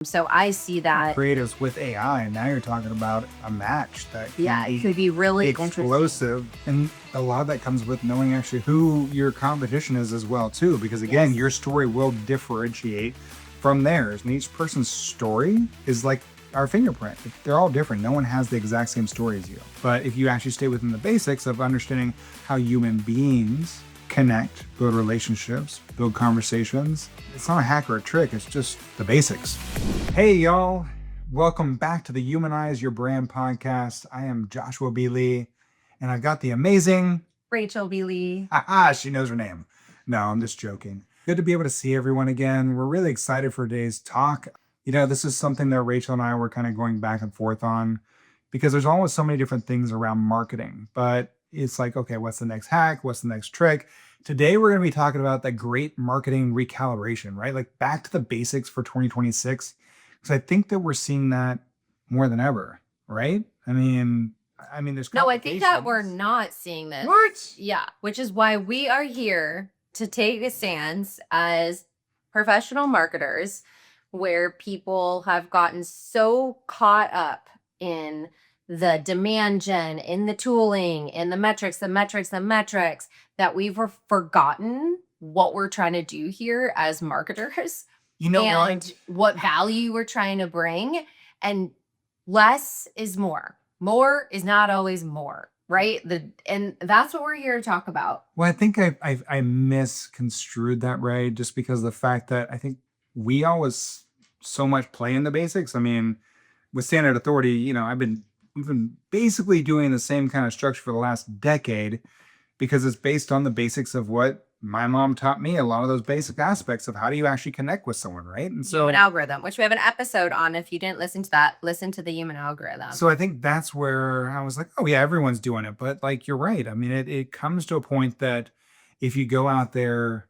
So I see that. Creatives with AI, and now you're talking about a match that It could be really explosive. And a lot of that comes with knowing actually who your competition is as well too, because again, your story will differentiate from theirs. And each person's story is like our fingerprint. They're all different. No one has the exact same story as you. But if you actually stay within the basics of understanding how human beings connect, build relationships, build conversations, it's not a hack or a trick, it's just the basics. Hey y'all, welcome back to the YOUmanize Your Brand podcast. I am Joshua B. Lee, and I've got the amazing Rachel B. Lee. She knows her name. No, I'm just joking. Good to be able to see everyone again. We're really excited for today's talk. You know, this is something that Rachel and I were kind of going back and forth on because there's always so many different things around marketing, but it's like, okay, what's the next hack? What's the next trick? Today, we're going to be talking about the great marketing recalibration, right? Like back to the basics for 2026. Because I think that we're seeing that more than ever, right? I mean, there's No, I think that we're not seeing this. What? Yeah, which is why we are here to take a stance as professional marketers, where people have gotten so caught up in the demand gen, in the tooling, in the metrics, that we've forgotten what we're trying to do here as marketers. You know and what value we're trying to bring. And less is more. More is not always more, right? And that's what we're here to talk about. Well, I think I misconstrued that, right? Just because of the fact that I think we always so much play in the basics. I mean, with Standard Authority, you know, we've been basically doing the same kind of structure for the last decade because it's based on the basics of what my mom taught me, a lot of those basic aspects of how do you actually connect with someone, right? And so human algorithm, which we have an episode on. If you didn't listen to that, listen to the human algorithm. So I think that's where I was like, oh yeah, everyone's doing it. But like, you're right. I mean, it comes to a point that if you go out there,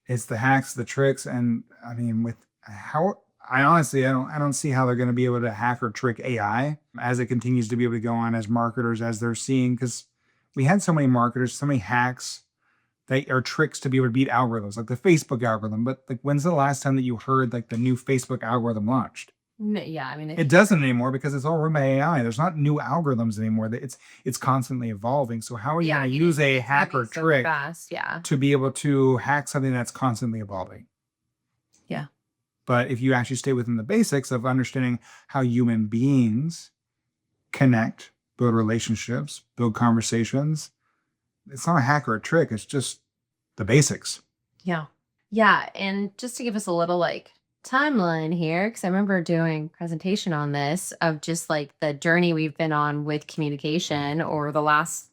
it's the hacks, the tricks. And I mean, with how I honestly, I don't see how they're going to be able to hack or trick AI as it continues to be able to go on as marketers, as they're seeing, because we had so many marketers, so many hacks that are tricks to be able to beat algorithms, like the Facebook algorithm. But like, when's the last time that you heard like the new Facebook algorithm launched? Yeah, I mean, it doesn't anymore because it's all run by AI. There's not new algorithms anymore. It's constantly evolving. So how are you going to use a hack or trick to be able to hack something that's constantly evolving? Yeah. But if you actually stay within the basics of understanding how human beings connect, build relationships, build conversations, it's not a hack or a trick. It's just the basics. Yeah. Yeah. And just to give us a little like timeline here, because I remember doing a presentation on this of just like the journey we've been on with communication over the last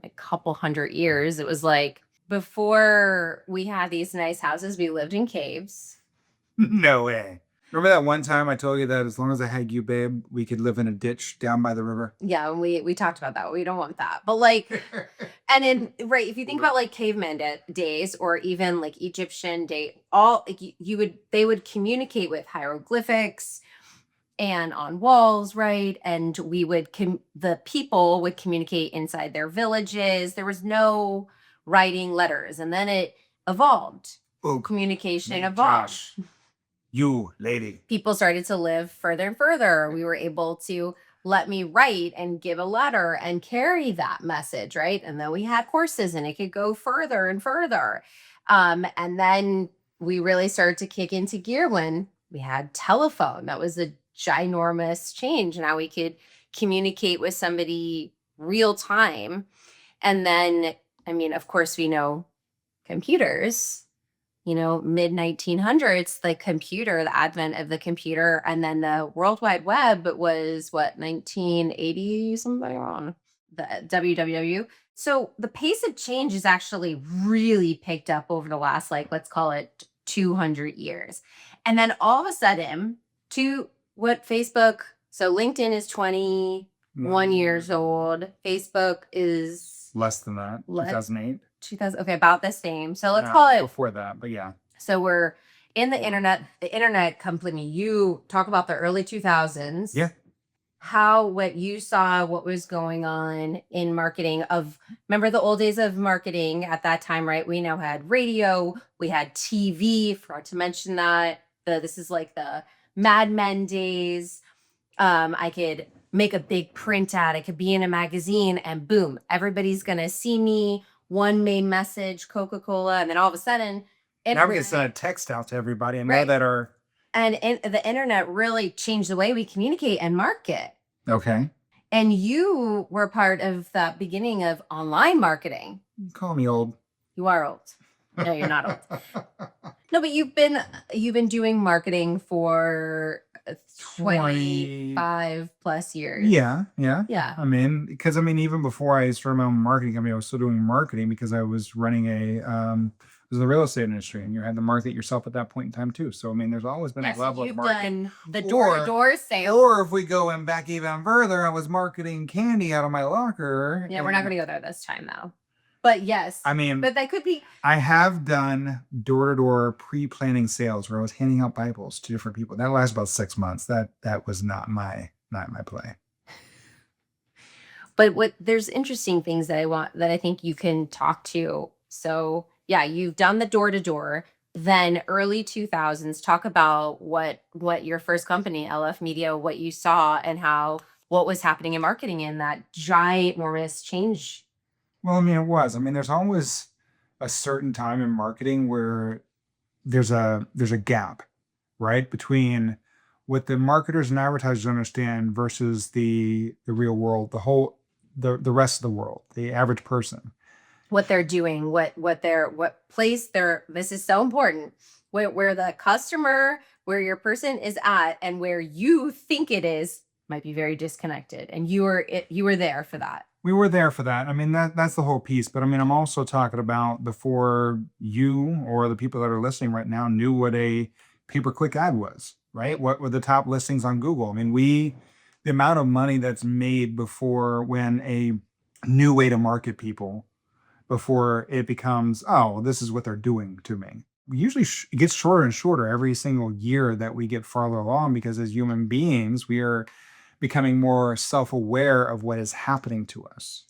like couple hundred years. It was like before we had these nice houses, we lived in caves. No way. Remember that one time I told you that as long as I had you, babe, we could live in a ditch down by the river? Yeah, and we talked about that. We don't want that. But like, and in, right, if you think about like caveman days or even like Egyptian day, all like they would communicate with hieroglyphics and on walls, right? And the people would communicate inside their villages. There was no writing letters. And then it evolved. Communication evolved. Josh. You, lady. People started to live further and further. We were able to let me write and give a letter and carry that message, right? And then we had horses and it could go further and further. And then we really started to kick into gear when we had telephone. That was a ginormous change. Now we could communicate with somebody real time. And then, I mean, of course, we know computers. You know, mid 1900s, the advent of the computer, and then the World Wide Web was what, 1980 something on the WWW. So the pace of change is actually really picked up over the last, like, let's call it 200 years. And then all of a sudden, so LinkedIn is 21 years old. Facebook is less than that, 2008. 2000, okay, about the same. So let's call it before that, but yeah. So we're in the internet company. You talk about the early 2000s. Yeah. What you saw, what was going on in marketing remember the old days of marketing at that time, right? We now had radio, we had TV, forgot to mention that. This is like the Mad Men days. I could make a big print ad. It could be in a magazine, and boom, everybody's gonna see me. One main message, Coca-Cola, and then all of a sudden, Now we can send a text out to everybody and know Right. that our and the internet really changed the way we communicate and market. okay. And you were part of that beginning of online marketing. Call me old. You are old. No, you're not old. No, but you've been doing marketing for 25 plus years. Yeah. Yeah. I mean, because even before I started my own marketing company, I was still doing marketing because I was running it was the real estate industry, and you had to market yourself at that point in time too. So there's always been a level of You've marketing. done the door-to-door sales. Or if we go in back even further, I was marketing candy out of my locker. Yeah, we're not going to go there this time though. But yes, but that could be. I have done door-to-door pre-planning sales where I was handing out Bibles to different people. That lasted about 6 months. That was not my play. But there's interesting things that I think you can talk to. So yeah, you've done the door-to-door. Then early 2000s, talk about what your first company, LF Media, what you saw and what was happening in marketing in that giant, enormous change. Well, it was. There's always a certain time in marketing where there's a gap, right, between what the marketers and advertisers understand versus the real world, the rest of the world, the average person. What they're doing, what place they're. This is so important. Where the customer, where your person is at, and where you think it is might be very disconnected. And you were there for that. We were there for that. That's the whole piece. But I'm also talking about before you or the people that are listening right now knew what a pay-per-click ad was, right? What were the top listings on Google? The amount of money that's made before when a new way to market people, before it becomes, oh, this is what they're doing to me. Usually it gets shorter and shorter every single year that we get farther along, because as human beings, we are becoming more self-aware of what is happening to us.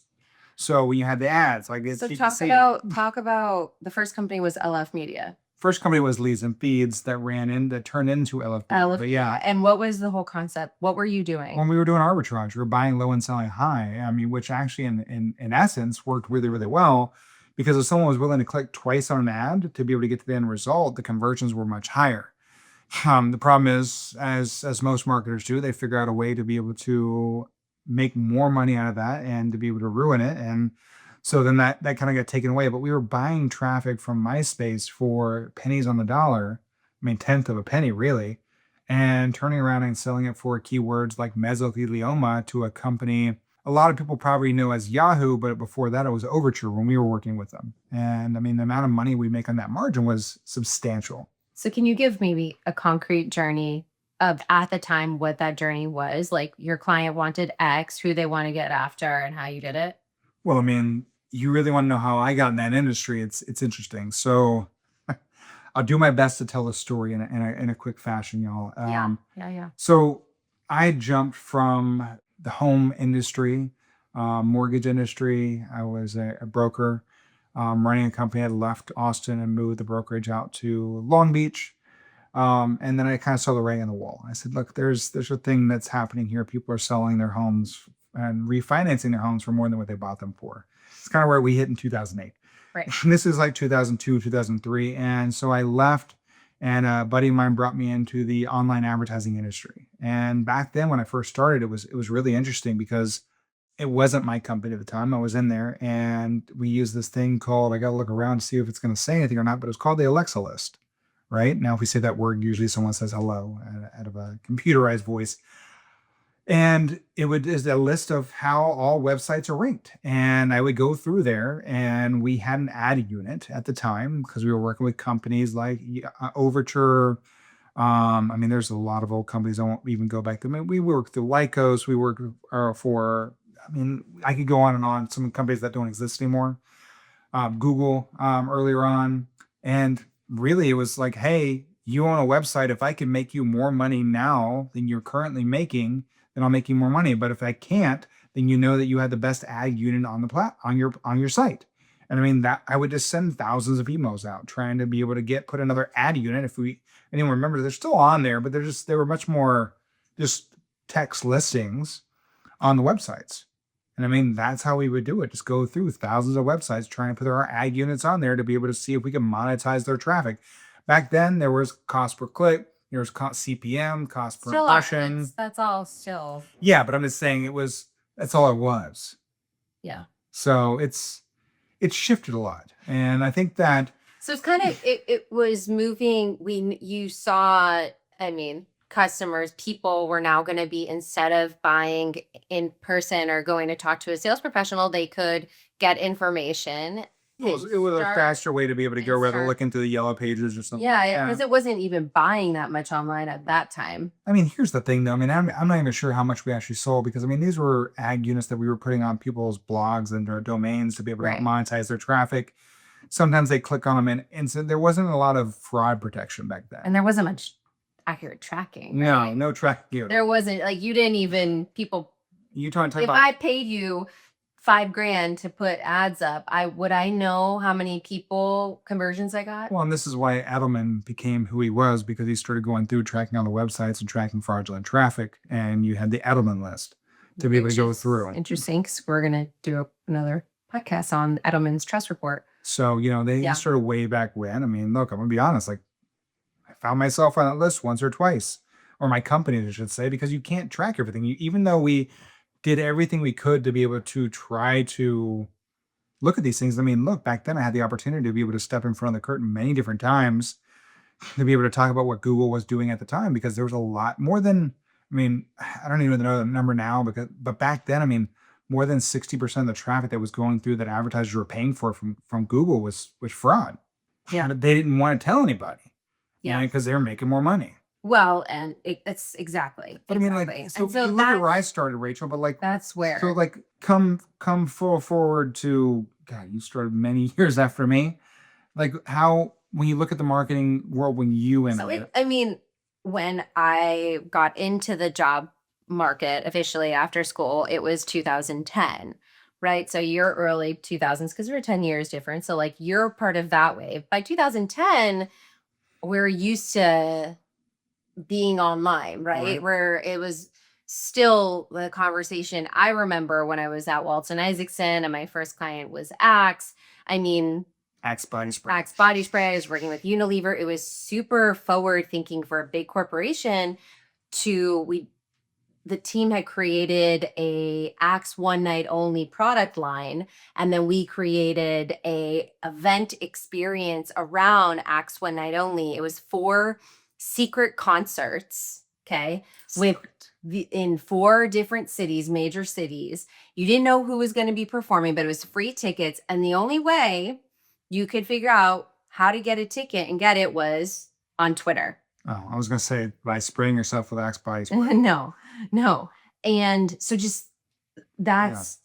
So when you had the ads, like this, so talk about the first company was LF Media. First company was Leads and Feeds that turned into LF. But yeah. And what was the whole concept? What were you doing? When we were doing arbitrage, we were buying low and selling high. Which actually in essence worked really, really well, because if someone was willing to click twice on an ad to be able to get to the end result, the conversions were much higher. The problem is, as most marketers do, they figure out a way to be able to make more money out of that and to be able to ruin it. And so then that kind of got taken away. But we were buying traffic from MySpace for pennies on the dollar, tenth of a penny really, and turning around and selling it for keywords like mesothelioma to a company a lot of people probably know as Yahoo, but before that it was Overture when we were working with them. And the amount of money we make on that margin was substantial. So can you give maybe a concrete journey of at the time what that journey was? Like your client wanted X, who they want to get after, and how you did it? Well, you really want to know how I got in that industry. It's interesting. So I'll do my best to tell the story in a quick fashion, y'all. Yeah. So I jumped from the home industry, mortgage industry. I was a broker, running a company. I left Austin and moved the brokerage out to Long Beach. And then I kind of saw the writing on the wall. I said, look, there's a thing that's happening here. People are selling their homes and refinancing their homes for more than what they bought them for. It's kind of where we hit in 2008. Right. And this is like 2002, 2003. And so I left, and a buddy of mine brought me into the online advertising industry. And back then when I first started, it was really interesting because it wasn't my company at the time. I was in there and we used this thing called, I got to look around to see if it's going to say anything or not, but it was called the Alexa list. Right? Now, if we say that word, usually someone says hello out of a computerized voice. And is a list of how all websites are ranked. And I would go through there, and we had an ad unit at the time because we were working with companies like Overture. There's a lot of old companies. I won't even go back to them. We worked through Lycos. We worked for, I could go on and on. Some companies that don't exist anymore. Google earlier on. And really it was like, hey, you own a website. If I can make you more money now than you're currently making, then I'll make you more money. But if I can't, then you know that you had the best ad unit on the on your site. And I mean, that I would just send thousands of emails out trying to be able to put another ad unit. If anyone remember, they're still on there, but they were much more just text listings on the websites. And I mean, that's how we would do it. Just go through thousands of websites, trying to put our ad units on there to be able to see if we can monetize their traffic. Back then, there was cost per click, there was CPM, cost per Still impression. that's all still. Yeah, but I'm just saying that's all it was. Yeah. So it's shifted a lot. And I think that. So it's kind of, it was moving. You saw, I mean, customers, people were now going to be, instead of buying in person or going to talk to a sales professional, they could get information. It was a faster way to be able to go rather look into the yellow pages or something. Yeah, because it wasn't even buying that much online at that time. I mean, here's the thing, though. I mean, I'm not even sure how much we actually sold, because I mean, these were ad units that we were putting on people's blogs and their domains to be able to monetize their traffic. Sometimes they click on them, and so there wasn't a lot of fraud protection back then. And there wasn't much accurate tracking. No, no tracking. There wasn't, like, you didn't even, people. You talking if about, I paid you $5,000 to put ads up, would I know how many people conversions I got? Well, and this is why Edelman became who he was, because he started going through tracking on the websites and tracking fraudulent traffic, and you had the Edelman list to be able to go through. Interesting, because we're gonna do another podcast on Edelman's trust report. So they started way back when. I mean, look, I'm gonna be honest. Like, I found myself on that list once or twice, or my company, I should say, because you can't track everything. Even though we did everything we could to be able to try to look at these things. I mean, look, back then I had the opportunity to be able to step in front of the curtain many different times to be able to talk about what Google was doing at the time, because there was a lot more than, I mean, I don't even know the number now, but back then, I mean, more than 60% of the traffic that was going through that advertisers were paying for from Google was fraud. Yeah. And they didn't want to tell anybody. Yeah. Because they were making more money. Well, and that's exactly. But I mean, like, so you look at where I started, Rachel, but like, that's where. So like, come forward to, God, you started many years after me. Like, how, when you look at the marketing world, when you entered it. I mean, when I got into the job market officially after school, it was 2010, right? So you're early 2000s, because we're 10 years different. So like, you're part of that wave. By 2010, we're used to being online, right? Where it was still the conversation. I remember when I was at Walton Isaacson and my first client was Axe. I mean, Axe body spray. Axe body spray. I was working with Unilever. It was super forward thinking for a big corporation. The team had created a Axe one night only product line, and then we created a event experience around Axe one night only. It was 4 secret concerts, okay, in 4 different cities, major cities. You didn't know who was going to be performing, but it was free tickets, and the only way you could figure out how to get a ticket and get it was on Twitter. Oh, I was going to say by spraying yourself with Axe body spray. No. And so just that's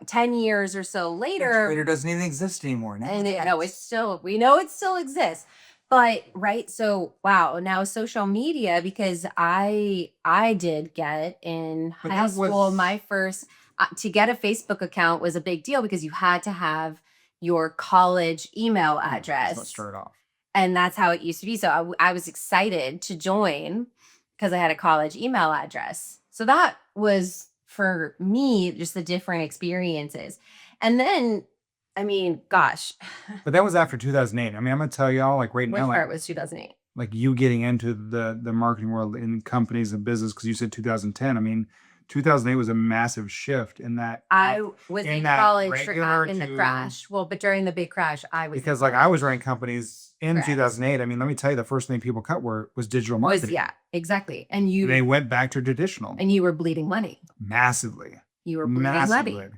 10 years or so later. Twitter doesn't even exist anymore. And we know it still exists. But right, so wow, now social media, because I did get in high school, my first to get a Facebook account was a big deal, because you had to have your college email address. Let's start off. And that's how it used to be. So I was excited to join because I had a college email address. So that was, for me, just the different experiences. And then, I mean, gosh. But that was after 2008. I mean, I'm going to tell y'all, like, right now. Which part was 2008? Like, you getting into the marketing world in companies and business, because you said 2010. I mean, 2008 was a massive shift in that. I was in college in the crash. Well, but during the big crash, I was. Because, like, I was running companies in 2008. I mean, let me tell you, the first thing people cut was digital marketing. Yeah, exactly. And they went back to traditional. And you were bleeding money. Massively. You were bleeding money.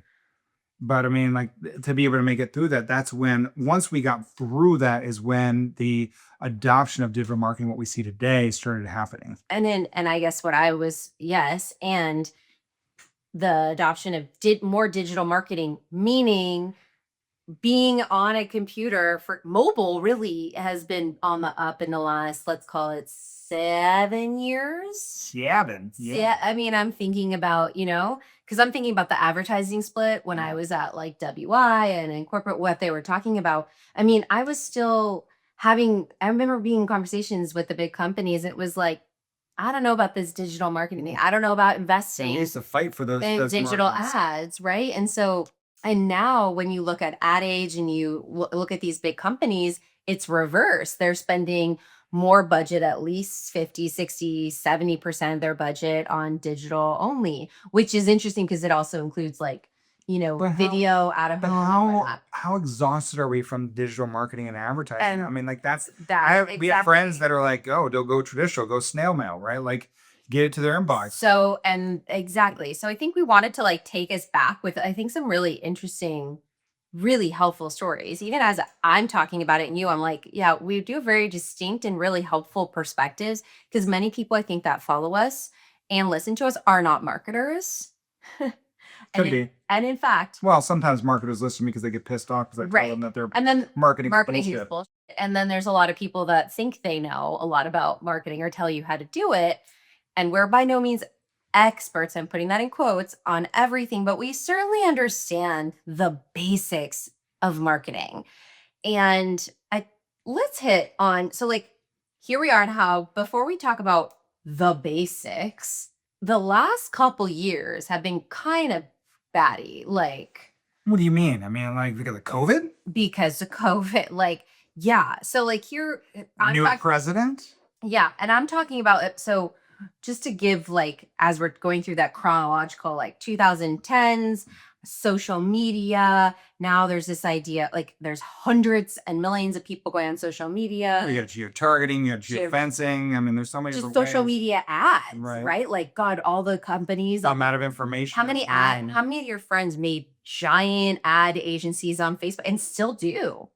But I mean, like, to be able to make it through that, that's when, once we got through that, is when the adoption of digital marketing, what we see today, started happening. And I guess what I was, and the adoption of more digital marketing, meaning being on a computer for mobile really has been on the up in the last, let's call it 7 years. Yeah, I mean, I'm thinking about, because I'm thinking about the advertising split when I was at like WI and in corporate, what they were talking about. I mean, I was still I remember being in conversations with the big companies. It was like, I don't know about this digital marketing thing. I don't know about They investing used to fight for those in digital markets. ads, right? And now when you look at Ad Age and you look at these big companies, it's reverse. They're spending more budget, at least 50, 60, 70% of their budget on digital only, which is interesting because it also includes like, But video out of But home. whatnot. how exhausted are we from digital marketing and advertising? And I mean, like we That's have friends exactly. that are like, oh, they'll go traditional, go snail mail, right? Like get it to their inbox. So, and exactly. So I think we wanted to like take us back with, I think, some really interesting, really helpful stories. Even as I'm talking about it and I'm like, yeah, we do have very distinct and really helpful perspectives because many people I think that follow us and listen to us are not marketers. Could be. And in fact, Well, sometimes marketers listen to me because they get pissed off because I tell right. them that they're And then marketing marketing is bullshit. bullshit. And then there's a lot of people that think they know a lot about marketing or tell you how to do it. And we're by no means experts, I'm putting that in quotes, on everything, but we certainly understand the basics of marketing. And let's hit on, so like, here we are and how, before we talk about the basics, the last couple years have been kind of batty. Like, What do you mean? I mean, like because of COVID? because of COVID. Like, yeah. So like here, New president? yeah, and I'm talking about it. So just to give like as we're going through that chronological like 2010s social media, now there's this idea like there's hundreds and millions of people going on social media. You got geo-targeting, you got geo-fencing. I mean, there's so many Just different social ways. media ads, Right. right? Like God, all the companies. The amount of information. How many of your friends made giant ad agencies on Facebook and still do?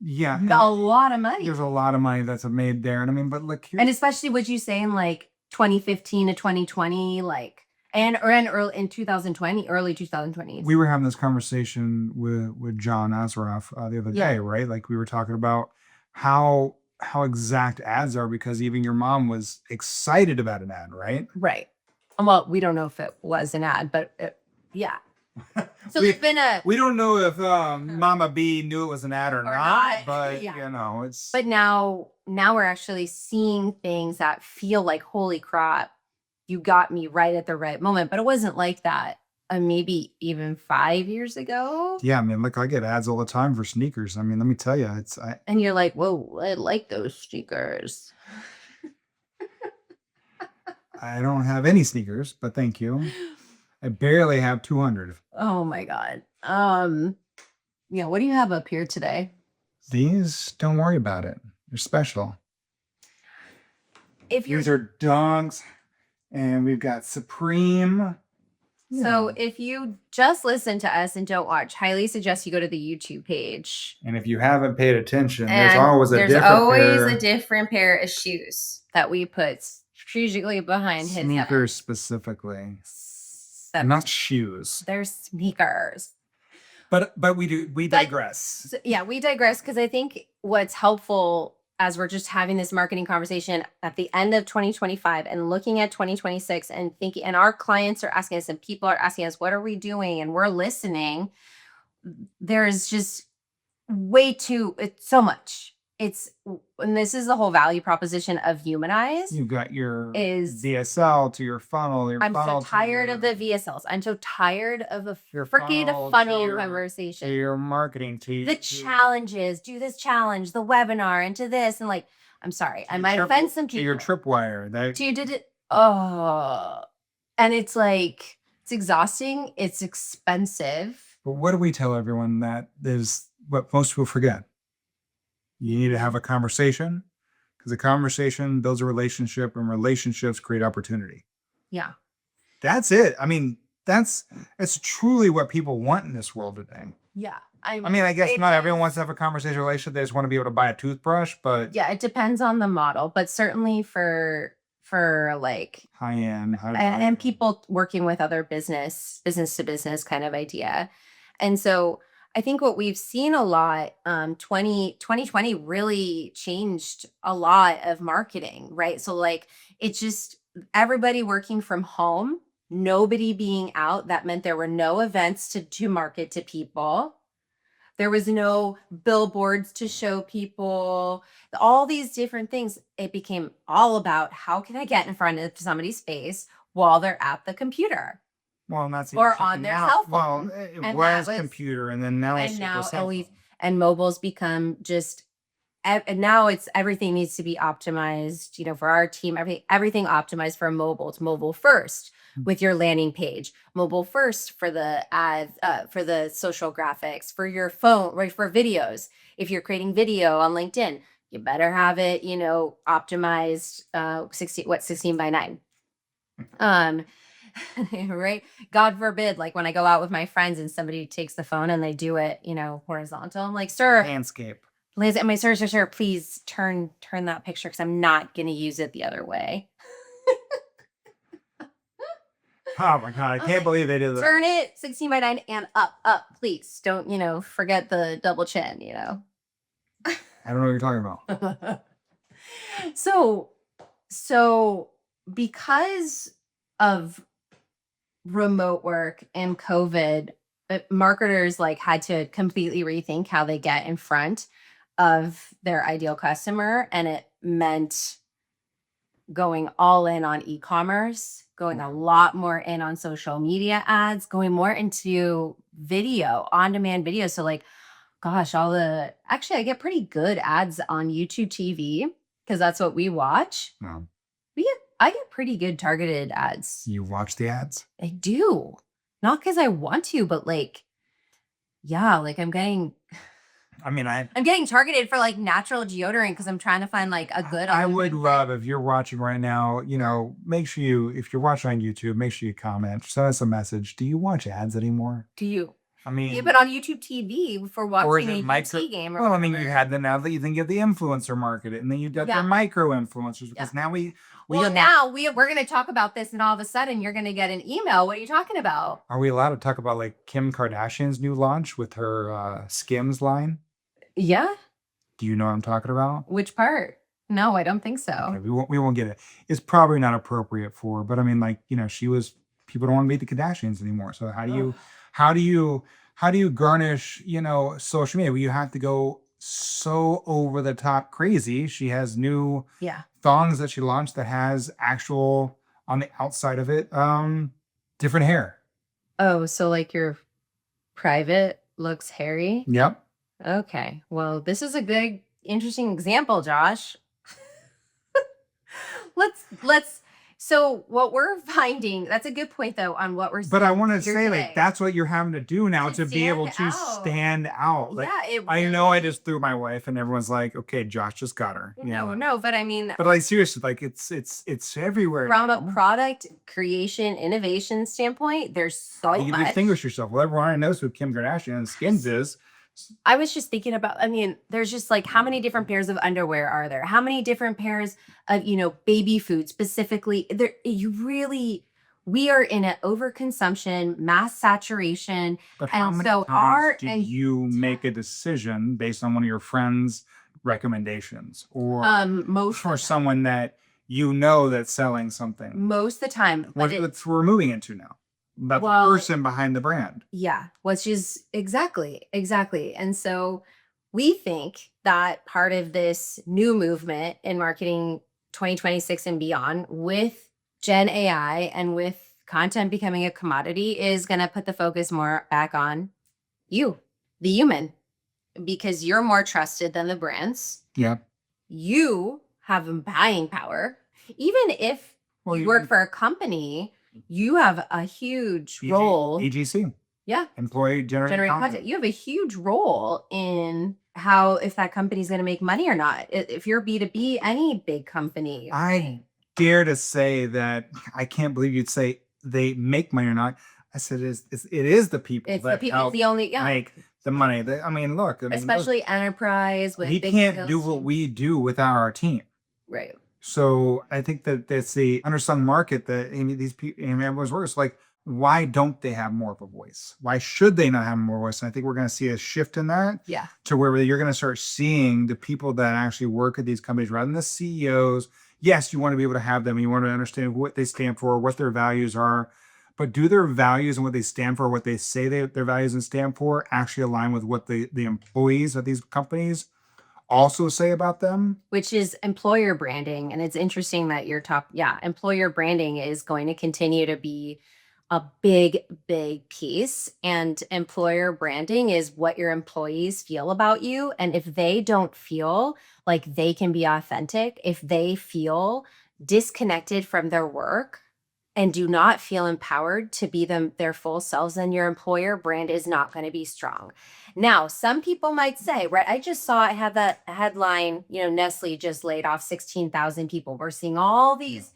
Yeah. A lot of money. There's a lot of money that's made there. And I mean, but look here. And especially would you say in like 2015 to 2020, like or in early in 2020, early 2020s. We were having this conversation with John Azarov the other day, right? Like we were talking about how exact ads are because even your mom was excited about an ad, right? Right. Well, we don't know if it was an ad, but yeah. So there's been we don't know if Mama B knew it was an ad or not, but yeah. it's. But now we're actually seeing things that feel like, holy crap, you got me right at the right moment. But it wasn't like that maybe even 5 years ago. Yeah, I mean, look, I get ads all the time for sneakers. I mean, let me tell you, and you're like, whoa, I like those sneakers. I don't have any sneakers, but thank you. I barely have 200. Oh my God. Yeah, what do you have up here today? These, don't worry about it. They're special. These are Dunks, and we've got Supreme. So if you just listen to us and don't watch, highly suggest you go to the YouTube page. And if you haven't paid attention, there's always a different pair of shoes that we put strategically behind his sneakers specifically. Not shoes. They're sneakers. But we digress. We digress because I think what's helpful as we're just having this marketing conversation at the end of 2025 and looking at 2026 and thinking, and our clients are asking us and people are asking us, what are we doing? And we're listening. There's just it's so much. And this is the whole value proposition of YOUmanize. You've got your VSL to your funnel. I'm so tired of the VSLs. I'm so tired of the freaking funnel conversation. Your marketing team. The challenges, do this challenge, the webinar, into this. And like, I'm sorry, I might offend some people. Your tripwire. You did it. Oh. And it's like, it's exhausting. It's expensive. But what do we tell everyone that is what most people forget? You need to have a conversation because a conversation builds a relationship and relationships create opportunity. Yeah. That's it. I mean, it's truly what people want in this world today. Yeah. I mean, I guess not everyone wants to have a conversation relationship. They just want to be able to buy a toothbrush, but yeah, it depends on the model, but certainly for like high end and people working with other business to business kind of idea. And so I think what we've seen a lot, 2020 really changed a lot of marketing, right? So like it's just everybody working from home, nobody being out. That meant there were no events to market to people. There was no billboards to show people, all these different things. It became all about how can I get in front of somebody's face while they're at the computer Well, and that's or on their cell well, phone. it And was that was computer, and then now it's and the now cell phone. and mobile's become just and now it's everything needs to be optimized, for our team, everything optimized for mobile. It's mobile first with your landing page, mobile first for the ads, for the social graphics, for your phone, right? For videos. If you're creating video on LinkedIn, you better have it, optimized 16 by 9. Right? God forbid, like when I go out with my friends and somebody takes the phone and they do it, horizontal. I'm like, sir, Landscape. Liz, am I sir, please turn that picture because I'm not gonna use it the other way. Oh my god, I can't believe they did that. Turn it 16 by 9 and up, please. Don't, forget the double chin, I don't know what you're talking about. So because of remote work and COVID, marketers like had to completely rethink how they get in front of their ideal customer, and it meant going all in on e-commerce, going a lot more in on social media ads, going more into video, on-demand video. So like, gosh, actually I get pretty good ads on YouTube TV because that's what we watch. No. I get pretty good targeted ads. You watch the ads? I do. Not because I want to, but like, yeah, like I'm getting targeted for like natural deodorant because I'm trying to find like a good. I would love if you're watching right now, make sure if you're watching on YouTube, make sure you comment, send us a message. Do you watch ads anymore? Do you? I mean, you've been on YouTube TV for watching a UFC game. Well, I mean, you had now that you think of the influencer market, and then you've got the micro influencers because now we're going to talk about this, and all of a sudden you're going to get an email. What are you talking about? Are we allowed to talk about like Kim Kardashian's new launch with her Skims line? Yeah. Do you know what I'm talking about? Which part? No, I don't think so. Okay, we won't get it. It's probably not appropriate for, but I mean, like, people don't want to meet the Kardashians anymore. So how do you garnish, social media? Well, you have to go so over the top crazy. She has new thongs that she launched that has actual on the outside of it, different hair. Oh, so like your private looks hairy? Yep. Okay. Well, this is a good, interesting example, Josh. So what we're finding, that's a good point though, on what we're seeing. But I want to say, like, that's what you're having to do now to be able to stand out. Like, I know I just threw my wife and everyone's like, okay, Josh just got her. No, but I mean. But like, seriously, like it's everywhere. From a product creation, innovation standpoint, there's so much. You distinguish yourself. Well, everyone knows who Kim Kardashian Skins is. I was just thinking about, there's just like, how many different pairs of underwear are there? How many different pairs of, baby food specifically? We are in an overconsumption, mass saturation. But how many times did you make a decision based on one of your friends' recommendations or for someone that that's selling something? Most of the time. That's what we're moving into now. About the person behind the brand. Yeah, which is exactly. And so we think that part of this new movement in marketing 2026 and beyond with Gen AI and with content becoming a commodity is going to put the focus more back on you, the human, because you're more trusted than the brands. Yeah. You have buying power. Even if you work for a company, you have a huge role. EGC. Yeah. Employee generated content. You have a huge role in how, if that company is going to make money or not. If you're B2B, any big company. I dare to say that I can't believe you'd say they make money or not. I said it is the people that help make the money. Look. Especially enterprise. We can't do what we do without our team. Right. So I think that that's the undersung market that these people, everyone's works. Like, why don't they have more of a voice? Why should they not have more voice? And I think we're going to see a shift in that Yeah. to where you're going to start seeing the people that actually work at these companies rather than the CEOs. Yes, you want to be able to have them. You want to understand what they stand for, what their values are. But do their values and what they stand for, what they say their values and stand for, actually align with what the employees of these companies also say about them? Which is employer branding. And it's interesting that employer branding is going to continue to be a big, big piece. And employer branding is what your employees feel about you. And if they don't feel like they can be authentic, if they feel disconnected from their work and do not feel empowered to be their full selves, then your employer brand is not going to be strong. Now, some people might say, right, I just saw I had that headline, Nestle just laid off 16,000 people. We're seeing all these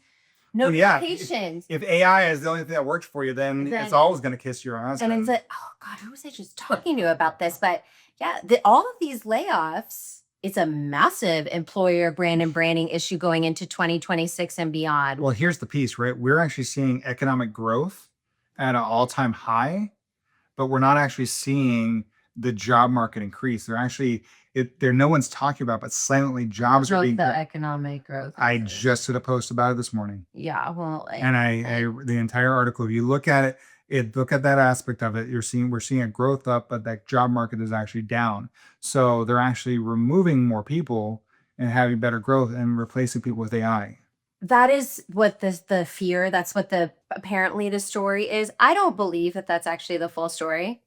Well, yeah, notifications. if AI is the only thing that works for you, then it's always going to kiss your ass. And it's like, oh God, who was I just talking to about this? But yeah, all of these layoffs, it's a massive employer brand and branding issue going into 2026 and beyond. Well, here's the piece, right? We're actually seeing economic growth at an all-time high, but we're not actually seeing the job market increase. They're actually no one's talking about, but silently jobs are being the economic growth. I just did a post about it this morning. Yeah, well, And I the entire article, if you look at it, look at that aspect of it, we're seeing a growth up, but that job market is actually down. So they're actually removing more people and having better growth and replacing people with AI. That is what the fear, that's what apparently the story is. I don't believe that that's actually the full story.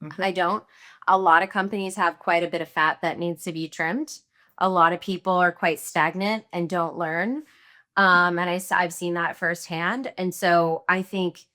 Okay. I don't. A lot of companies have quite a bit of fat that needs to be trimmed. A lot of people are quite stagnant and don't learn. And I've seen that firsthand. And so I think,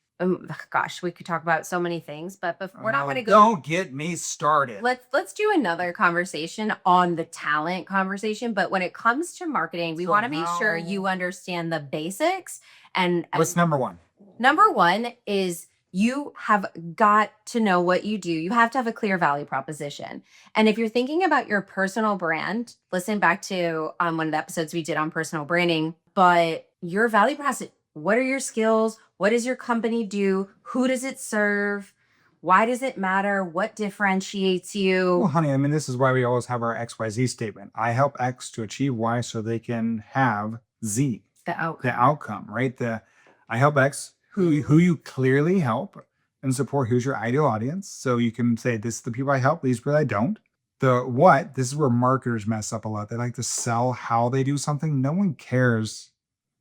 gosh, we could talk about so many things, but we're not going to go. Don't get me started. Let's do another conversation on the talent conversation. But when it comes to marketing, we want to make sure you understand the basics. And what's number one? Number one is you have got to know what you do. You have to have a clear value proposition. And if you're thinking about your personal brand, listen back to one of the episodes we did on personal branding, but your value proposition, what are your skills? What does your company do? Who does it serve? Why does it matter? What differentiates you? Well, honey, I mean, this is why we always have our XYZ statement. I help X to achieve Y so they can have Z. The outcome. The outcome, right? I help X, who you clearly help and support, who's your ideal audience. So you can say, this is the people I help, these people I don't. The what, this is where marketers mess up a lot. They like to sell how they do something. No one cares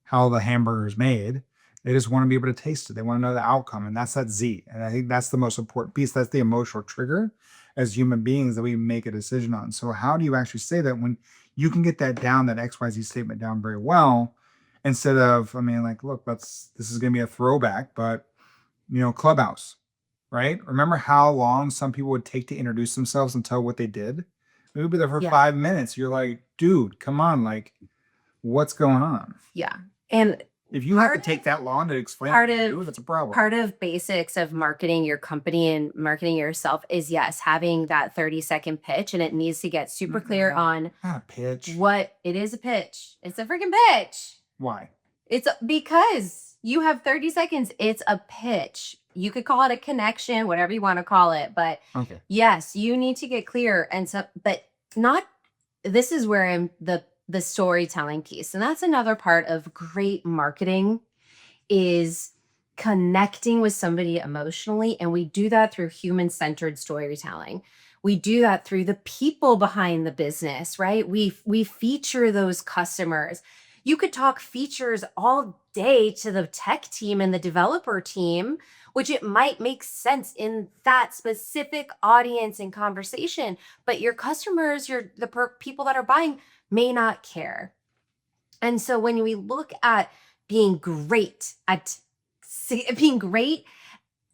how the hamburger is made. They just want to be able to taste it. They want to know the outcome. And that's that Z. And I think that's the most important piece. That's the emotional trigger as human beings that we make a decision on. So how do you actually say that when you can get that down, that XYZ statement down very well, instead of, I mean, like, look, this is going to be a throwback, but, Clubhouse, right? Remember how long some people would take to introduce themselves and tell what they did? We would be there for 5 minutes. You're like, dude, come on. Like, what's going on? Yeah. And if you have to take that long to explain what you do, that's a problem. Part of basics of marketing your company and marketing yourself is, yes, having that 30-second pitch, and it needs to get super clear on not a pitch. What it is a pitch. It's a freaking pitch. Why? It's because you have 30 seconds. It's a pitch. You could call it a connection, whatever you want to call it. But yes, you need to get clear. And so, but not, this is where the storytelling piece. And that's another part of great marketing is connecting with somebody emotionally. And we do that through human-centered storytelling. We do that through the people behind the business, right? We feature those customers. You could talk features all day to the tech team and the developer team, which it might make sense in that specific audience and conversation, but your customers, the people that are buying may not care. And so when we look at being great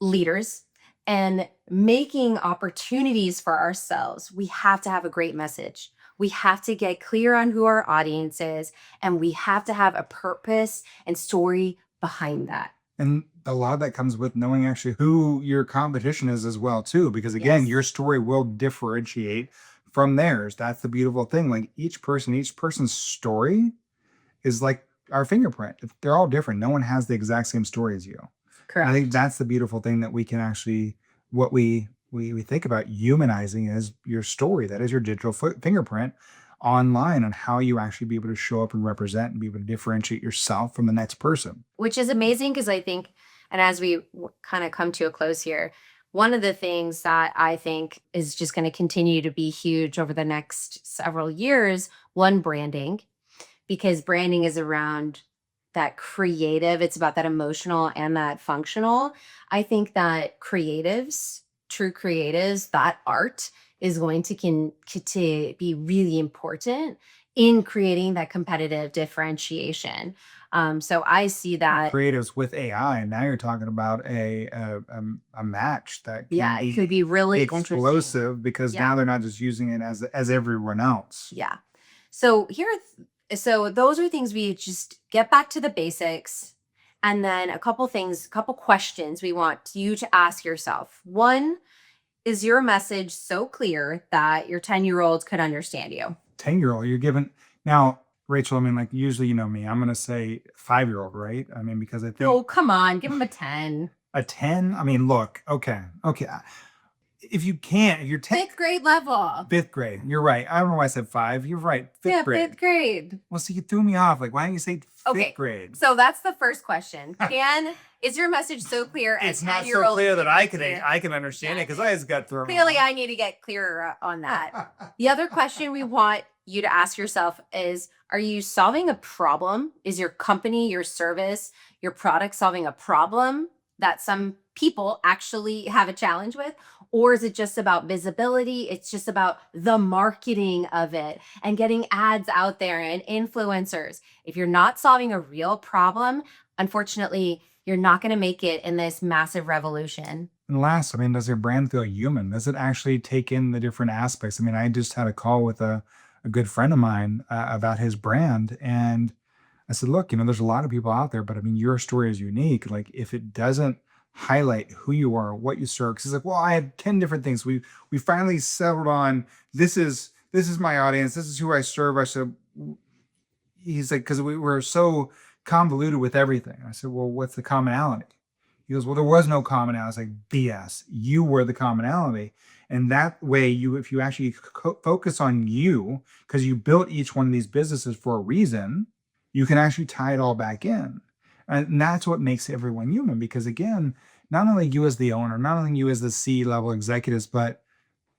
leaders and making opportunities for ourselves, we have to have a great message. We have to get clear on who our audience is, and we have to have a purpose and story behind that. And a lot of that comes with knowing actually who your competition is as well, too, because again, your story will differentiate from theirs. That's the beautiful thing. Like each person's story is like our fingerprint. They're all different. No one has the exact same story as you. I think Correct. that's the beautiful thing that we can actually, what we think about humanizing is your story. That is your digital fingerprint online on how you actually be able to show up and represent and be able to differentiate yourself from the next person. Which is amazing because I think, and as we kind of come to a close here, one of the things that I think is just going to continue to be huge over the next several years, one, branding, because branding is around that creative, it's about that emotional and that functional. I think that creatives, true creatives, that art is going to be really important in creating that competitive differentiation. So I see that. Creatives with AI, and now you're talking about a match that can Yeah, it be could be really interesting. explosive because Yeah. now they're not just using it as everyone else. Yeah. So so those are things we just get back to the basics. And then a couple things, a couple questions we want you to ask yourself. One, is your message so clear that your 10-year-old could understand you? 10-year-old, you're giving now, Rachel. I mean, like usually, you know me. I'm gonna say 5-year-old, right? I mean, because I think Oh, come on, give him a 10. a 10. I mean, look, okay, okay. If you can't, if you're 10, Fifth grade level. fifth grade, you're right. I don't know why I said five. You're right. Fifth Yeah, grade. fifth grade. Well, see, you threw me off. Like, why didn't you say fifth Okay. grade? So that's the first question. Is your message so clear? It's a not 10-year-old so clear that I can understand? I can understand it because I just got thrown. Clearly, off. I need to get clearer on that. The other question we want you to ask yourself is, are you solving a problem? Is your company, your service, your product solving a problem that some people actually have a challenge with? Or is it just about visibility? It's just about the marketing of it and getting ads out there and influencers. If you're not solving a real problem, unfortunately, you're not going to make it in this massive revolution. And last, I mean, does your brand feel human? Does it actually take in the different aspects? I mean, I just had a call with a good friend of mine about his brand. And I said, look, you know, there's a lot of people out there, but I mean, your story is unique. Like, if it doesn't highlight who you are, what you serve, because he's like, well, I had 10 different things. We finally settled on this is my audience. This is who I serve. I said, he's like, because we were so convoluted with everything. I said, well, what's the commonality? He goes, well, there was no commonality. I was like, BS. You were the commonality. And that way, if you actually focus on you, because you built each one of these businesses for a reason, you can actually tie it all back in. And that's what makes everyone human. Because again, not only you as the owner, not only you as the C-level executives, but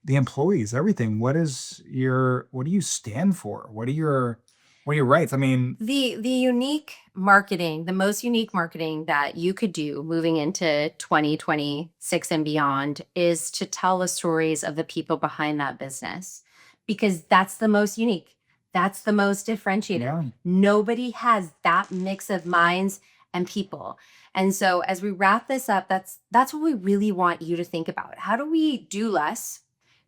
the employees, everything. What do you stand for? What are your rights? I mean, The unique marketing, the most unique marketing that you could do moving into 2026 and beyond is to tell the stories of the people behind that business, because that's the most unique. That's the most differentiated. yeah. Nobody has that mix of minds and people. And so as we wrap this up, that's what we really want you to think about. How do we do less,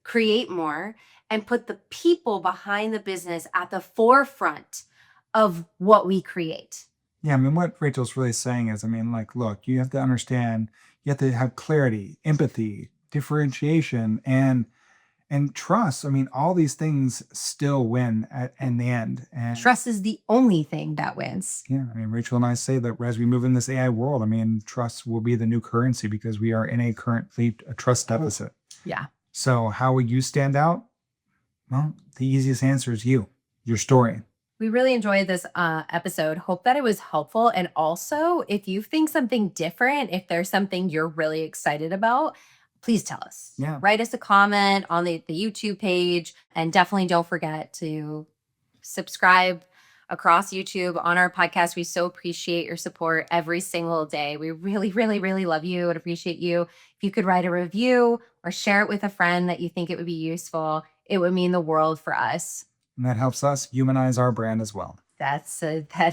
create more, and put the people behind the business at the forefront of what we create? Yeah, I mean, what Rachel's really saying is, I mean, like, look, you have to understand, you have to have clarity, empathy, differentiation, and trust. I mean, all these things still win in the end. And Trust is the only thing that wins. yeah, I mean, Rachel and I say that as we move in this AI world, I mean, trust will be the new currency because we are in a currently a trust deficit. Yeah. So how would you stand out? Well, the easiest answer is your story. We really enjoyed this episode. Hope that it was helpful. And also, if you think something different, if there's something you're really excited about, please tell us. Yeah. Write us a comment on the YouTube page. And definitely don't forget to subscribe across YouTube on our podcast. We so appreciate your support every single day. We really, really, really love you and appreciate you. If you could write a review or share it with a friend that you think it would be useful, it would mean the world for us. And that helps us humanize our brand as well. That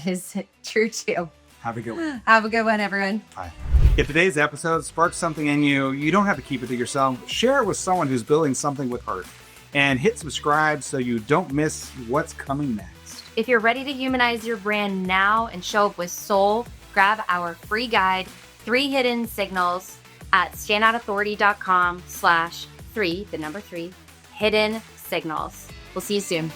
is true too. Have a good one. Have a good one, everyone. Bye. If today's episode sparked something in you, you don't have to keep it to yourself. Share it with someone who's building something with heart. And hit subscribe so you don't miss what's coming next. If you're ready to humanize your brand now and show up with soul, grab our free guide, 3 Hidden Signals, at standoutauthority.com/3, the number 3, hidden signals. We'll see you soon.